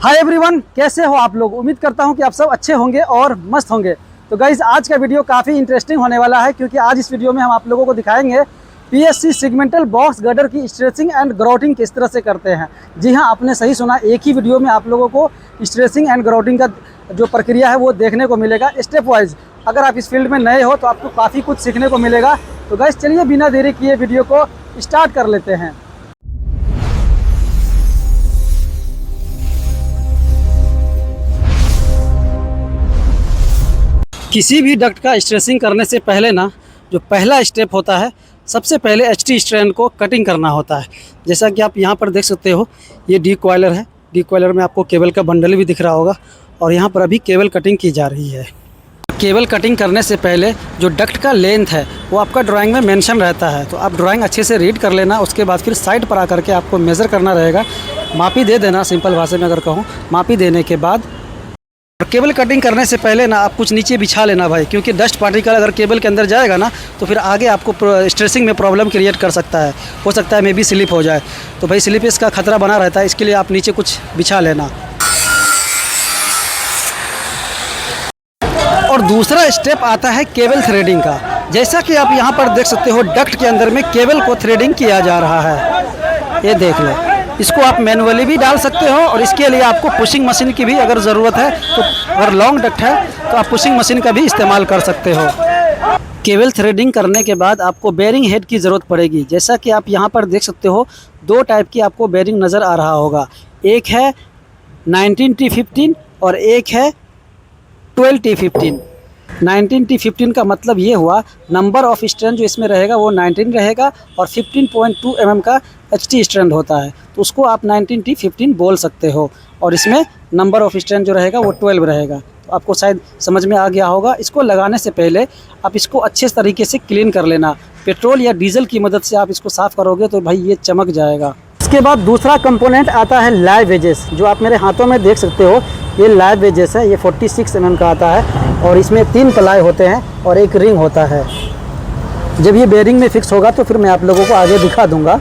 Hi everyone, कैसे हो आप लोग। उम्मीद करता हूं कि आप सब अच्छे होंगे और मस्त होंगे। तो गाइज आज का वीडियो काफ़ी इंटरेस्टिंग होने वाला है, क्योंकि आज इस वीडियो में हम आप लोगों को दिखाएंगे पीएससी सेगमेंटल बॉक्स गर्डर की स्ट्रेचिंग एंड ग्राउटिंग किस तरह से करते हैं। जी हाँ, आपने सही सुना, एक ही वीडियो में आप लोगों को स्ट्रेचिंग एंड ग्राउटिंग का जो प्रक्रिया है वो देखने को मिलेगा स्टेप वाइज। अगर आप इस फील्ड में नए हो तो आपको काफ़ी कुछ सीखने को मिलेगा। तो गाइज चलिए बिना देरी किए वीडियो को स्टार्ट कर लेते हैं। किसी भी डक्ट का स्ट्रेचिंग करने से पहले ना जो पहला स्टेप होता है, सबसे पहले HT स्ट्रैंड को कटिंग करना होता है। जैसा कि आप यहाँ पर देख सकते हो, ये डी कॉइलर है। डी कॉइलर में आपको केबल का बंडल भी दिख रहा होगा और यहाँ पर अभी केबल कटिंग की जा रही है। केबल कटिंग करने से पहले जो डक्ट का लेंथ है वो आपका ड्राइंग में मेंशन रहता है, तो आप ड्राइंग अच्छे से रीड कर लेना। उसके बाद फिर साइड पर आकर के आपको मेज़र करना रहेगा, मापी दे देना। सिंपल भाषा में अगर कहूँ, मापी देने के बाद और केबल कटिंग करने से पहले ना आप कुछ नीचे बिछा लेना भाई, क्योंकि डस्ट पार्टिकल अगर केबल के अंदर जाएगा ना तो फिर आगे आपको स्ट्रेचिंग में प्रॉब्लम क्रिएट कर सकता है। हो सकता है मे बी स्लिप हो जाए, तो भाई स्लिपेज का खतरा बना रहता है, इसके लिए आप नीचे कुछ बिछा लेना। और दूसरा स्टेप आता है केबल थ्रेडिंग का। जैसा कि आप यहाँ पर देख सकते हो, डक्ट के अंदर में केबल को थ्रेडिंग किया जा रहा है। ये देख लो, इसको आप मैनुअली भी डाल सकते हो और इसके लिए आपको पुशिंग मशीन की भी अगर ज़रूरत है, तो अगर लॉन्ग डक्ट है तो आप पुशिंग मशीन का भी इस्तेमाल कर सकते हो। केबल थ्रेडिंग करने के बाद आपको बेरिंग हेड की ज़रूरत पड़ेगी। जैसा कि आप यहाँ पर देख सकते हो, दो टाइप की आपको बेरिंग नज़र आ रहा होगा। एक है 19T15 और एक है 12T15। 19T15 का मतलब ये हुआ, नंबर ऑफ स्ट्रैंड जो इसमें रहेगा वो 19 रहेगा और 15.2 mm का HT स्ट्रैंड होता है, तो उसको आप 19T15 बोल सकते हो। और इसमें नंबर ऑफ स्ट्रैंड जो रहेगा वो 12 रहेगा। तो आपको शायद समझ में आ गया होगा। इसको लगाने से पहले आप इसको अच्छे तरीके से क्लीन कर लेना। पेट्रोल या डीजल की मदद से आप इसको साफ़ करोगे तो भाई ये चमक जाएगा। इसके बाद दूसरा कंपोनेंट आता है लाइव वेजेस, जो आप मेरे हाथों में देख सकते हो। ये लाइव वेजेस है, ये 46 mm का आता है और इसमें 3 प्लाई होते हैं और एक रिंग होता है। जब ये बेरिंग में फिक्स होगा तो फिर मैं आप लोगों को आगे दिखा दूंगा।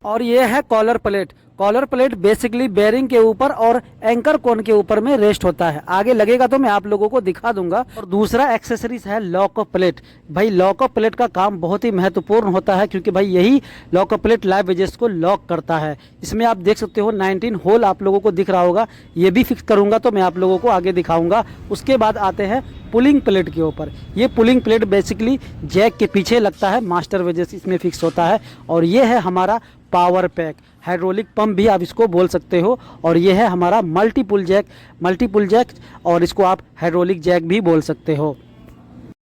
और ये है collar plate. Collar plate basically bearing के ऊपर और एंकर कोन के ऊपर में रेस्ट होता है। आगे लगेगा तो मैं आप लोगों को दिखा दूंगा। और दूसरा एक्सेसरीज है लॉक अप प्लेट। भाई लॉक अप प्लेट का काम बहुत ही महत्वपूर्ण होता है, क्योंकि भाई यही lock up plate live wages को लॉक करता है। इसमें आप देख सकते हो 19 होल आप लोगों को दिख रहा होगा। ये भी फिक्स करूंगा तो मैं आप लोगों को आगे दिखाऊंगा। उसके बाद आते हैं पुलिंग प्लेट के ऊपर। ये पुलिंग प्लेट बेसिकली जैक के पीछे लगता है, मास्टर वेजेस इसमें फिक्स होता है। और ये है हमारा पावर पैक, हाइड्रोलिक पंप भी आप इसको बोल सकते हो। और ये है हमारा मल्टीपुल जैक, और इसको आप हाइड्रोलिक जैक भी बोल सकते हो।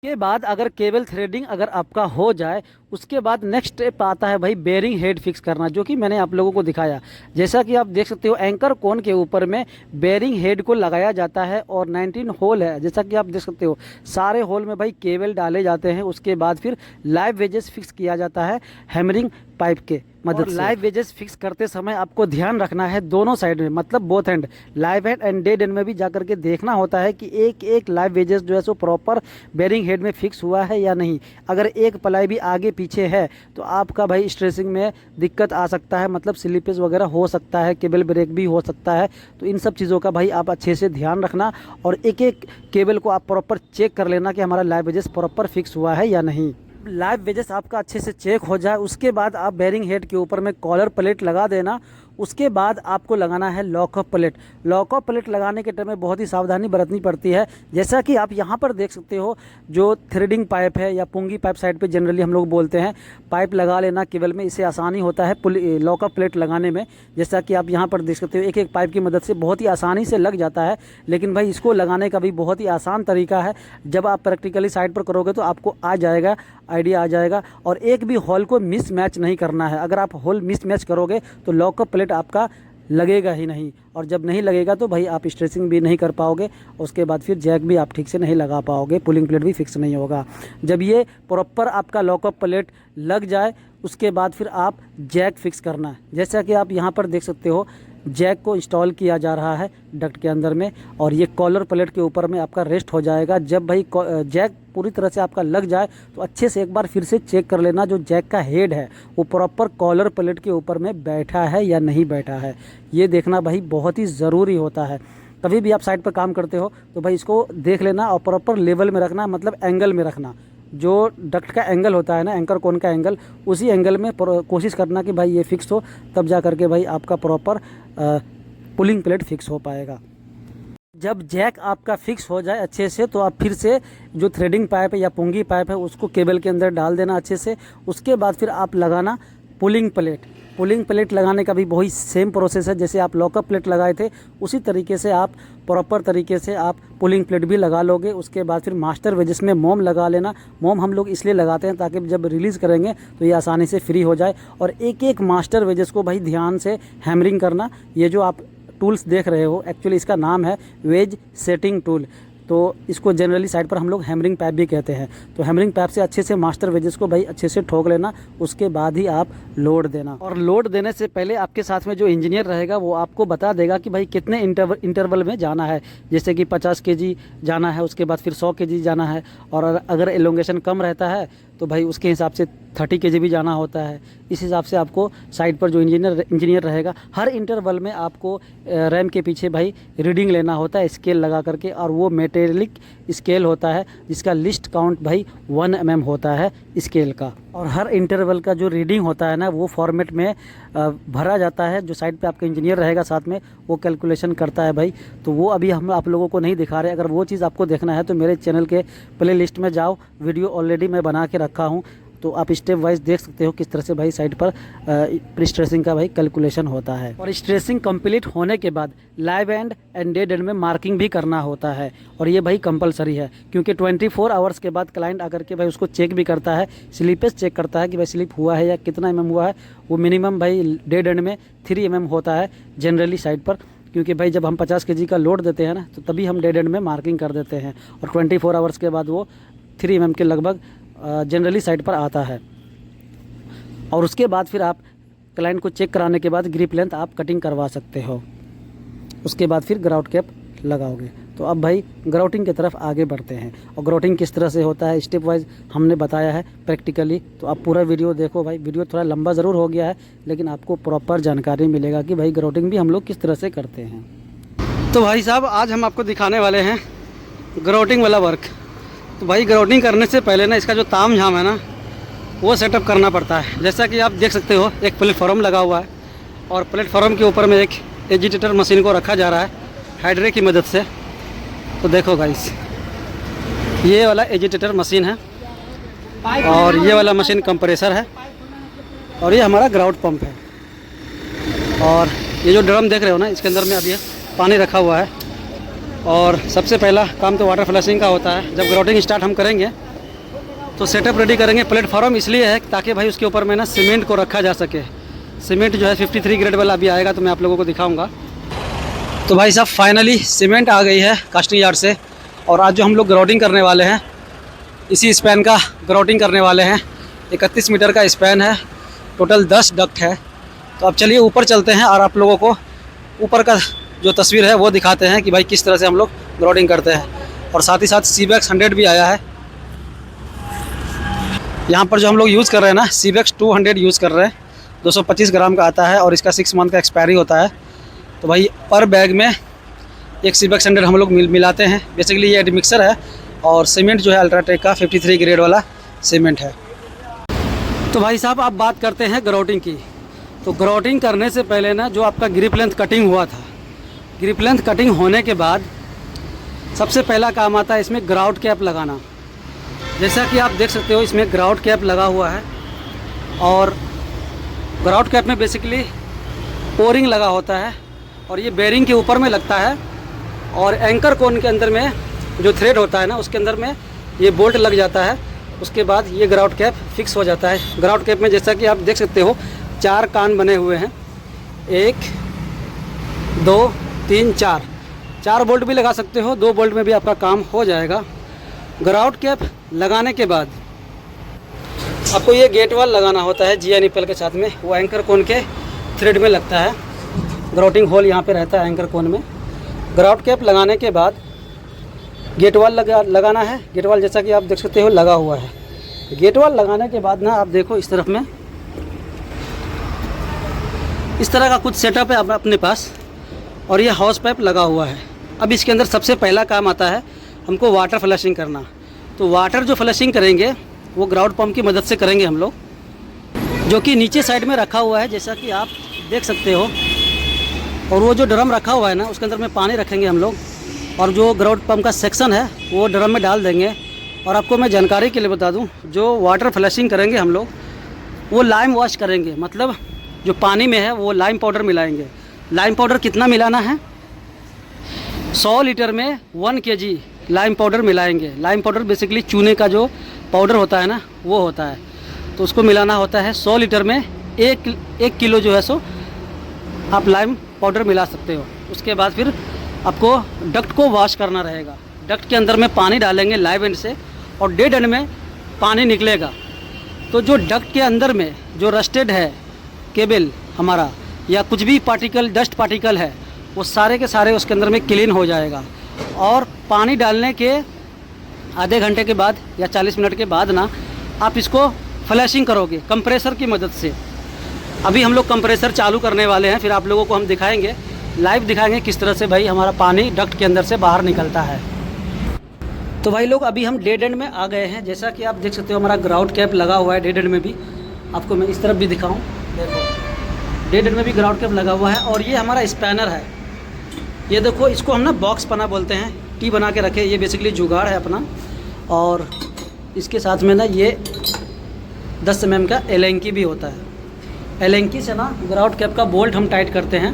के बाद अगर केबल थ्रेडिंग अगर आपका हो जाए, उसके बाद नेक्स्ट स्टेप आता है भाई बेरिंग हेड फिक्स करना, जो कि मैंने आप लोगों को दिखाया। जैसा कि आप देख सकते हो, एंकर कोन के ऊपर में बेरिंग हेड को लगाया जाता है और 19 होल है। जैसा कि आप देख सकते हो, सारे होल में भाई केबल डाले जाते हैं। उसके बाद फिर लाइव वेजेस फिक्स किया जाता है हैमरिंग पाइप के मदद से। लाइव वेजेस फिक्स करते समय आपको ध्यान रखना है दोनों साइड में, मतलब both and, live and and dead and में भी जाकर के देखना होता है कि एक एक लाइव वेजेस जो है सो प्रॉपर बेरिंग हेड में फिक्स हुआ है या नहीं। अगर एक प्लाई भी आगे पीछे है तो आपका भाई स्ट्रेचिंग में दिक्कत आ सकता है, मतलब स्लिपेज वगैरह हो सकता है, केबल ब्रेक भी हो सकता है। तो इन सब चीज़ों का भाई आप अच्छे से ध्यान रखना और एक एक केबल को आप प्रॉपर चेक कर लेना कि हमारा लाइव वेजेस प्रॉपर फिक्स हुआ है या नहीं। लाइव वेजेस आपका अच्छे से चेक हो जाए, उसके बाद आप बेरिंग हेड के ऊपर में कॉलर प्लेट लगा देना। उसके बाद आपको लगाना है लॉकअप प्लेट। लॉकअप प्लेट लगाने के टाइम में बहुत ही सावधानी बरतनी पड़ती है। जैसा कि आप यहाँ पर देख सकते हो, जो थ्रेडिंग पाइप है या पुंगी पाइप साइड पे जनरली हम लोग बोलते हैं, पाइप लगा लेना केबल में, इससे आसानी होता है लॉकअप प्लेट लगाने में। जैसा कि आप यहाँ पर देख सकते हो, एक एक पाइप की मदद से बहुत ही आसानी से लग जाता है। लेकिन भाई इसको लगाने का भी बहुत ही आसान तरीका है। जब आप प्रैक्टिकली साइड पर करोगे तो आपको आ जाएगा, आइडिया आ जाएगा। और एक भी होल को मिस मैच नहीं करना है। अगर आप होल मिस मैच करोगे तो लॉकअप प्लेट आपका लगेगा ही नहीं, और जब नहीं लगेगा तो भाई आप स्ट्रेचिंग भी नहीं कर पाओगे। उसके बाद फिर जैक भी आप ठीक से नहीं लगा पाओगे, पुलिंग प्लेट भी फिक्स नहीं होगा। जब ये प्रॉपर आपका लॉकअप प्लेट लग जाए, उसके बाद फिर आप जैक फिक्स करना है। जैसा कि आप यहाँ पर देख सकते हो, जैक को इंस्टॉल किया जा रहा है डक्ट के अंदर में, और ये कॉलर प्लेट के ऊपर में आपका रेस्ट हो जाएगा। जब भाई जैक पूरी तरह से आपका लग जाए तो अच्छे से एक बार फिर से चेक कर लेना जो जैक का हेड है वो प्रॉपर कॉलर प्लेट के ऊपर में बैठा है या नहीं बैठा है, ये देखना भाई बहुत ही ज़रूरी होता है। कभी भी आप साइड पर काम करते हो तो भाई इसको देख लेना और प्रॉपर लेवल में रखना, मतलब एंगल में रखना। जो डक्ट का एंगल होता है ना, एंकर कोन का एंगल, उसी एंगल में कोशिश करना कि भाई ये फिक्स हो, तब जा करके भाई आपका प्रॉपर पुलिंग प्लेट फिक्स हो पाएगा। जब जैक आपका फिक्स हो जाए अच्छे से तो आप फिर से जो थ्रेडिंग पाइप है या पुंगी पाइप है उसको केबल के अंदर डाल देना अच्छे से। उसके बाद फिर आप लगाना पुलिंग प्लेट। पुलिंग प्लेट लगाने का भी वही सेम प्रोसेस है, जैसे आप लॉकअप प्लेट लगाए थे उसी तरीके से आप प्रॉपर तरीके से आप पुलिंग प्लेट भी लगा लोगे। उसके बाद फिर मास्टर वेजेस में मोम लगा लेना। मोम हम लोग इसलिए लगाते हैं ताकि जब रिलीज़ करेंगे तो ये आसानी से फ्री हो जाए। और एक एक मास्टर वेजेस को भाई ध्यान से हैमरिंग करना। ये जो आप टूल्स देख रहे हो एक्चुअली इसका नाम है वेज सेटिंग टूल, तो इसको जनरली साइड पर हम लोग हैमरिंग पैप भी कहते हैं। तो हैमरिंग पैप से अच्छे से मास्टर वेजेस को भाई अच्छे से ठोक लेना, उसके बाद ही आप लोड देना। और लोड देने से पहले आपके साथ में जो इंजीनियर रहेगा वो आपको बता देगा कि भाई कितने इंटरवल में जाना है, जैसे कि 50 kg जाना है, उसके बाद फिर 100 kg जाना है। और अगर एलोंगेशन कम रहता है तो भाई उसके हिसाब से 30 kg भी जाना होता है। इस हिसाब से आपको साइड पर जो इंजीनियर रहेगा हर इंटरवल में आपको रैम के पीछे भाई रीडिंग लेना होता है स्केल लगा करके, और वो मेटेलिक स्केल होता है जिसका लिस्ट काउंट भाई 1 mm होता है स्केल का। और हर इंटरवल का जो रीडिंग होता है ना वो फॉर्मेट में भरा जाता है। जो साइड पे आपका इंजीनियर रहेगा साथ में वो कैलकुलेशन करता है भाई, तो वो अभी हम आप लोगों को नहीं दिखा रहे। अगर वो चीज़ आपको देखना है तो मेरे चैनल के प्ले लिस्ट में जाओ, वीडियो ऑलरेडी मैं बना के रखा हूँ, तो आप स्टेप वाइज देख सकते हो किस तरह से भाई साइड पर प्री स्ट्रेसिंग का भाई कैलकुलेशन होता है। और स्ट्रेसिंग कंप्लीट होने के बाद लाइव एंड डेड एंड में मार्किंग भी करना होता है, और ये भाई कंपलसरी है क्योंकि 24 आवर्स के बाद क्लाइंट आकर के भाई उसको चेक भी करता है, स्लिपेज चेक करता है कि भाई स्लिप हुआ है या कितना mm हुआ है। वो मिनिमम भाई डेड एंड में 3 mm होता है जनरली साइड पर, क्योंकि भाई जब हम 50 kg का लोड देते हैं ना तो तभी हम डेड एंड में मार्किंग कर देते हैं, और 24 आवर्स के बाद वो 3 mm के लगभग जनरली साइड पर आता है। और उसके बाद फिर आप क्लाइंट को चेक कराने के बाद ग्रिप लेंथ आप कटिंग करवा सकते हो। उसके बाद फिर ग्राउट कैप लगाओगे। तो अब भाई ग्राउटिंग की तरफ आगे बढ़ते हैं, और ग्राउटिंग किस तरह से होता है स्टेप वाइज हमने बताया है प्रैक्टिकली। तो आप पूरा वीडियो देखो भाई, वीडियो थोड़ा लंबा ज़रूर हो गया है लेकिन आपको प्रॉपर जानकारी मिलेगा कि भाई ग्राउटिंग भी हम लोग किस तरह से करते हैं। तो भाई साहब आज हम आपको दिखाने वाले हैं ग्राउटिंग वाला वर्क। तो भाई ग्राउटिंग करने से पहले ना इसका जो ताम झाम है ना वो सेटअप करना पड़ता है। जैसा कि आप देख सकते हो एक प्लेटफॉर्म लगा हुआ है, और प्लेटफॉर्म के ऊपर में एक एजिटेटर मशीन को रखा जा रहा है हाइड्रे की मदद से। तो देखो गाइस, ये वाला एजिटेटर मशीन है, और ये वाला मशीन कंप्रेसर है, और ये हमारा ग्राउट पंप है। और ये जो ड्रम देख रहे हो ना इसके अंदर में अभी पानी रखा हुआ है। और सबसे पहला काम तो वाटर फ्लशिंग का होता है। जब ग्राउटिंग स्टार्ट हम करेंगे तो सेटअप रेडी करेंगे। प्लेटफॉर्म इसलिए है ताकि भाई उसके ऊपर में ना सीमेंट को रखा जा सके। सीमेंट जो है 53 ग्रेड वाला अभी आएगा तो मैं आप लोगों को दिखाऊंगा। तो भाई साहब फाइनली सीमेंट आ गई है कास्टिंग यार्ड से, और आज जो हम लोग ग्राउटिंग करने वाले हैं इसी स्पैन का ग्राउटिंग करने वाले हैं। 31 मीटर का स्पैन है, टोटल 10 डक्ट है। तो अब चलिए ऊपर चलते हैं और आप लोगों को ऊपर का जो तस्वीर है वो दिखाते हैं कि भाई किस तरह से हम लोग ग्राउटिंग करते हैं। और साथ ही साथ सीबेक्स 100 भी आया है। यहाँ पर जो हम लोग यूज़ कर रहे हैं ना सीबेक्स 200 यूज़ कर रहे हैं, 225 ग्राम का आता है, और इसका 6 मंथ का एक्सपायरी होता है। तो भाई पर बैग में एक सीबेक्स 100 हम लोग मिलाते हैं। बेसिकली ये मिक्सर है, और सीमेंट जो है अल्ट्राटेक का 53 ग्रेड वाला सीमेंट है। तो भाई साहब आप बात करते हैं ग्राउटिंग की। तो ग्राउटिंग करने से पहले ना जो आपका ग्रिप लेंथ कटिंग हुआ था, ग्रिप लेंथ कटिंग होने के बाद सबसे पहला काम आता है इसमें ग्राउट कैप लगाना। जैसा कि आप देख सकते हो इसमें ग्राउट कैप लगा हुआ है, और ग्राउट कैप में बेसिकली ओरिंग लगा होता है, और ये बेरिंग के ऊपर में लगता है। और एंकर कोन के अंदर में जो थ्रेड होता है ना उसके अंदर में ये बोल्ट लग जाता है। उसके बाद ये ग्राउट कैप फिक्स हो जाता है। ग्राउट कैप में जैसा कि आप देख सकते हो 4 कान बने हुए हैं, 1 2 3 4 बोल्ट भी लगा सकते हो, 2 बोल्ट में भी आपका काम हो जाएगा। ग्राउट कैप लगाने के बाद आपको ये गेट वाल लगाना होता है GI निप्पल के साथ में, वो एंकर कोन के थ्रेड में लगता है। ग्राउटिंग होल यहाँ पे रहता है एंकर कोन में। ग्राउट कैप लगाने के बाद गेट वाल लगाना है। गेट वाल जैसा कि आप देख सकते हो लगा हुआ है। गेट वाल लगाने के बाद ना आप देखो इस तरफ में इस तरह का कुछ सेटअप है अपने पास, और ये हाउस पाइप लगा हुआ है। अब इसके अंदर सबसे पहला काम आता है हमको वाटर फ्लशिंग करना। तो वाटर जो फ्लशिंग करेंगे वो ग्राउट पंप की मदद से करेंगे हम लोग, जो कि नीचे साइड में रखा हुआ है जैसा कि आप देख सकते हो। और वो जो ड्रम रखा हुआ है ना उसके अंदर में पानी रखेंगे हम लोग, और जो ग्राउट पंप का सेक्शन है वो ड्रम में डाल देंगे। और आपको मैं जानकारी के लिए बता दूं, जो वाटर फ्लशिंग करेंगे हम लोग वो लाइम वॉश करेंगे, मतलब जो पानी में है वो लाइम पाउडर मिलाएंगे। लाइम पाउडर कितना मिलाना है? 100 लीटर में 1 kg लाइम पाउडर मिलाएंगे। लाइम पाउडर बेसिकली चूने का जो पाउडर होता है ना वो होता है, तो उसको मिलाना होता है 100 लीटर में 1 किलो जो है सो आप लाइम पाउडर मिला सकते हो। उसके बाद फिर आपको डक्ट को वॉश करना रहेगा। डक्ट के अंदर में पानी डालेंगे लाइव एंड से, और डेड एंड में पानी निकलेगा। तो जो डक्ट के अंदर में जो रस्टेड है केबल हमारा, या कुछ भी पार्टिकल डस्ट पार्टिकल है, वो सारे के सारे उसके अंदर में क्लीन हो जाएगा। और पानी डालने के आधे घंटे के बाद या 40 मिनट के बाद ना आप इसको फ्लैशिंग करोगे कंप्रेसर की मदद से। अभी हम लोग कंप्रेसर चालू करने वाले हैं, फिर आप लोगों को हम दिखाएंगे, लाइव दिखाएंगे किस तरह से भाई हमारा पानी डक्ट के अंदर से बाहर निकलता है। तो भाई लोग अभी हम डेड एंड में आ गए हैं। जैसा कि आप देख सकते हो हमारा ग्राउट कैप लगा हुआ है डेड एंड में भी। आपको मैं इस तरफ भी दिखाऊं, देखो डेड एंड में भी ग्राउट कैप लगा हुआ है। और ये हमारा स्पैनर है, ये देखो इसको हम ना बॉक्स पना बोलते हैं, टी बना के रखे। ये बेसिकली जुगाड़ है अपना। और इसके साथ में ना ये 10 mm का एलेंकी भी होता है। एलेंकी से ना ग्राउट कैप का बोल्ट हम टाइट करते हैं,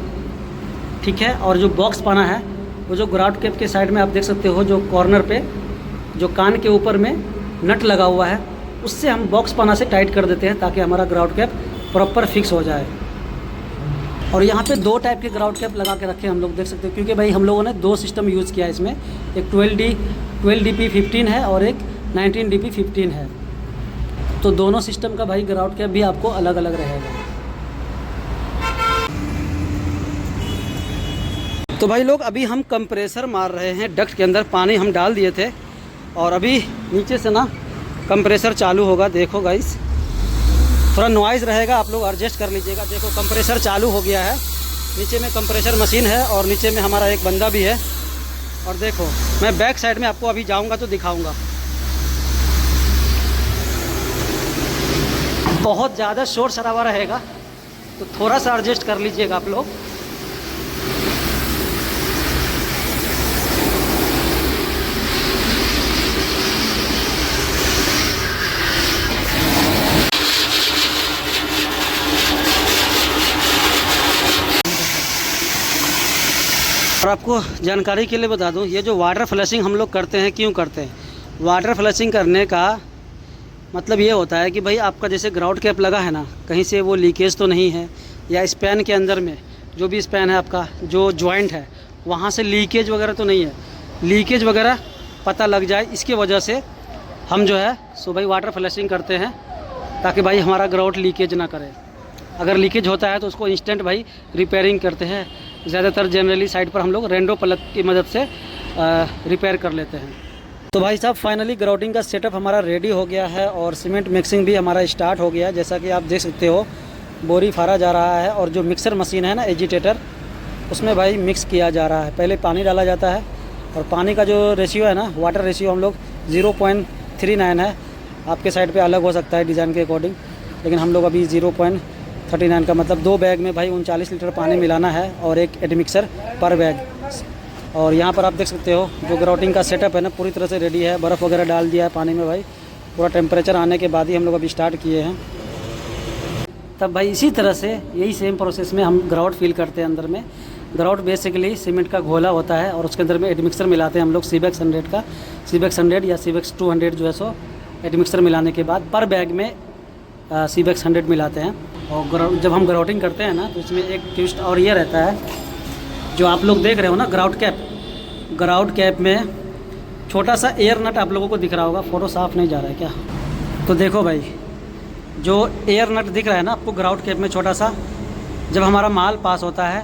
ठीक है। और जो बॉक्स पाना है वो जो ग्राउट कैप के साइड में आप देख सकते हो, जो कॉर्नर पे जो कान के ऊपर में नट लगा हुआ है, उससे हम बॉक्स पाना से टाइट कर देते हैं ताकि हमारा ग्राउट कैप प्रॉपर फिक्स हो जाए। और यहाँ पे 2 टाइप के ग्राउट कैप लगा के रखे हम लोग देख सकते हो, क्योंकि भाई हम लोगों ने 2 सिस्टम यूज़ किया है इसमें। एक 12DP15 है और एक 19DP15 है। तो दोनों सिस्टम का भाई ग्राउट कैप भी आपको अलग अलग रहेगा। तो भाई लोग अभी हम कंप्रेसर मार रहे हैं डक्ट के अंदर। पानी हम डाल दिए थे और अभी नीचे से ना कंप्रेसर चालू होगा। देखो गाइस, थोड़ा नॉइज़ रहेगा, आप लोग एडजस्ट कर लीजिएगा। देखो कंप्रेसर चालू हो गया है, नीचे में कंप्रेसर मशीन है और नीचे में हमारा एक बंदा भी है। और देखो मैं बैक साइड में आपको अभी जाऊंगा तो दिखाऊंगा। बहुत ज़्यादा शोर शराबा रहेगा तो थोड़ा सा एडजस्ट कर लीजिएगा आप लोग। और आपको जानकारी के लिए बता दूं, ये जो वाटर फ्लशिंग हम लोग करते हैं, क्यों करते हैं? वाटर फ्लशिंग करने का मतलब ये होता है कि भाई आपका जैसे ग्राउट कैप लगा है ना, कहीं से वो लीकेज तो नहीं है, या स्पैन के अंदर में जो भी स्पैन है आपका जो जॉइंट है वहाँ से लीकेज वगैरह तो नहीं है। लीकेज वगैरह पता लग जाए, इसकी वजह से हम जो है सो भाई वाटर फ्लशिंग करते हैं ताकि भाई हमारा ग्राउट लीकेज ना करे। अगर लीकेज होता है तो उसको इंस्टेंट भाई रिपेयरिंग करते हैं। ज़्यादातर जनरली साइड पर हम लोग रेंडो प्लग की मदद से रिपेयर कर लेते हैं। तो भाई साहब फाइनली ग्राउटिंग का सेटअप हमारा रेडी हो गया है और सीमेंट मिक्सिंग भी हमारा स्टार्ट हो गया है। जैसा कि आप देख सकते हो बोरी फाड़ा जा रहा है और जो मिक्सर मशीन है ना एजिटेटर, उसमें भाई मिक्स किया जा रहा है। पहले पानी डाला जाता है और पानी का जो रेशियो है ना, वाटर रेशियो हम लोग 0.39 है। आपके साइड पे अलग हो सकता है डिज़ाइन के अकॉर्डिंग, लेकिन हम लोग अभी 0.39 का मतलब 2 बैग में भाई 39 लीटर पानी मिलाना है और एक एडमिक्सर पर बैग। और यहाँ पर आप देख सकते हो जो ग्राउटिंग का सेटअप है ना पूरी तरह से रेडी है। बर्फ़ वगैरह डाल दिया है पानी में भाई, पूरा टेम्परेचर आने के बाद ही हम लोग अभी स्टार्ट किए हैं। तब भाई इसी तरह से यही सेम प्रोसेस में हम ग्राउट फिल करते हैं। अंदर में ग्राउट बेसिकली सीमेंट का घोला होता है और उसके अंदर में एडमिक्सर मिलाते हैं हम लोग सीबेक्स 100 का, सीबेक्स 100 या सीबेक्स 200 जो है सो एडमिक्सर मिलाने के बाद पर बैग में सीबेक्स 100 मिलाते हैं। और जब हम ग्राउटिंग करते हैं ना तो इसमें एक ट्विस्ट और ये रहता है, जो आप लोग देख रहे हो ना ग्राउट कैप में छोटा सा एयर नट आप लोगों को दिख रहा होगा। फ़ोटो साफ नहीं जा रहा है क्या? तो देखो भाई जो एयर नट दिख रहा है ना आपको ग्राउट कैप में छोटा सा, जब हमारा माल पास होता है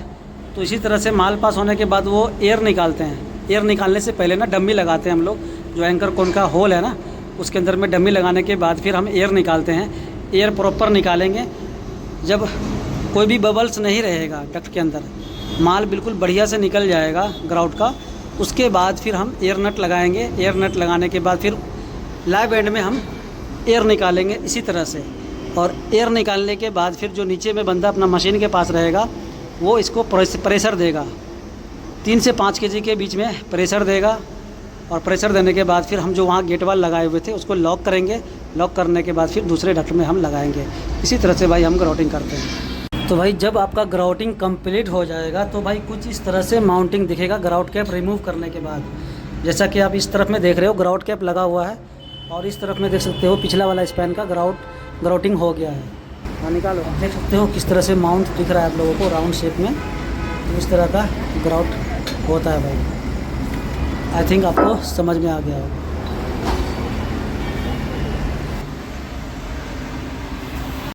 तो इसी तरह से माल पास होने के बाद वो एयर निकालते हैं। एयर निकालने से पहले ना डम्मी लगाते हैं हम लोग, जो एंकर कोन का होल है ना उसके अंदर में डम्मी लगाने के बाद फिर हम एयर निकालते हैं। एयर प्रॉपर निकालेंगे, जब कोई भी बबल्स नहीं रहेगा डक्ट के अंदर, माल बिल्कुल बढ़िया से निकल जाएगा ग्राउट का। उसके बाद फिर हम एयर नट लगाएंगे। एयर नट लगाने के बाद फिर लाइव एंड में हम एयर निकालेंगे इसी तरह से। और एयर निकालने के बाद फिर जो नीचे में बंदा अपना मशीन के पास रहेगा वो इसको प्रेशर देगा, 3 से 5 kg के बीच में प्रेशर देगा। और प्रेशर देने के बाद फिर हम जो वहाँ गेट वाल लगाए हुए थे उसको लॉक करेंगे। लॉक करने के बाद फिर दूसरे डक्ट में हम लगाएंगे। इसी तरह से भाई हम ग्राउटिंग करते हैं। तो भाई जब आपका ग्राउटिंग कंप्लीट हो जाएगा तो भाई कुछ इस तरह से माउंटिंग दिखेगा ग्राउट कैप रिमूव करने के बाद। जैसा कि आप इस तरफ में देख रहे हो ग्राउट कैप लगा हुआ है, और इस तरफ में देख सकते हो पिछला वाला स्पैन का ग्राउटिंग हो गया है। हाँ निकालो, देख सकते हो किस तरह से माउंट दिख रहा है आप लोगों को राउंड शेप में। तो इस तरह का ग्राउट होता है भाई। आई थिंक आपको समझ में आ गया होगा।